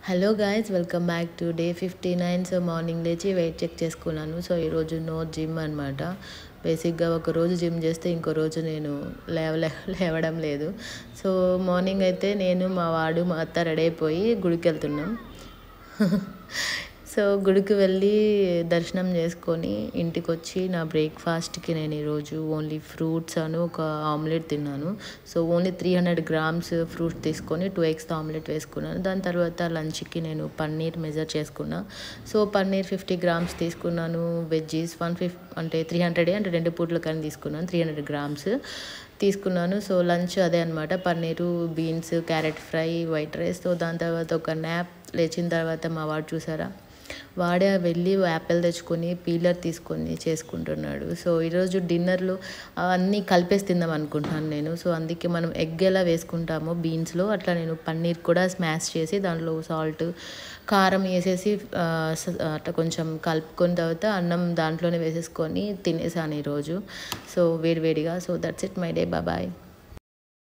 Hello guys, welcome back to day 59. So morning లేచి weight check చేసుకున్నాను. So ఈరోజు no gym అనమాట. బేసిక్గా ఒకరోజు జిమ్ చేస్తే ఇంకో రోజు నేను లేవడం లేదు. సో మార్నింగ్ అయితే నేను మా అత్త రెడీ అయిపోయి గుడికి వెళ్తున్నాం. సో గుడికి వెళ్ళి దర్శనం చేసుకొని ఇంటికి వచ్చి నా బ్రేక్ఫాస్ట్కి నేను ఈరోజు ఓన్లీ ఫ్రూట్స్ ఒక ఆమ్లెట్ తిన్నాను. సో ఓన్లీ 300 grams ఫ్రూట్స్ తీసుకొని 2 eggs ఆమ్లెట్ వేసుకున్నాను. దాని తర్వాత లంచ్కి నేను పన్నీర్ మెజర్ చేసుకున్నా. సో పన్నీర్ 50 grams తీసుకున్నాను. వెజ్జీస్ 150 అంటే 300 అంటే 2 పూట్ల కానీ తీసుకున్నాను. 300 grams తీసుకున్నాను. సో లంచ్ అదే అనమాట, paneer, beans, carrot fry, white rice. So దాని తర్వాత ఒక న్యాప్. లేచిన తర్వాత మా వాడు చూసారా, వాడే వెళ్ళి యాపిల్ తెచ్చుకొని పీలర్ తీసుకొని చేసుకుంటున్నాడు. సో ఈరోజు డిన్నర్లో అన్నీ కలిపేసి తిందాం అనుకుంటున్నాను నేను. సో అందుకే మనం ఎగ్ ఎలా వేసుకుంటామో బీన్స్లో, అట్లా నేను పన్నీర్ కూడా స్మాష్ చేసి దాంట్లో సాల్ట్, కారం వేసేసి అట్లా కొంచెం కలుపుకొని తర్వాత అన్నం దాంట్లోనే వేసేసుకొని తినేసాను ఈరోజు. సో వేడివేడిగా. So that's it my day. Bye.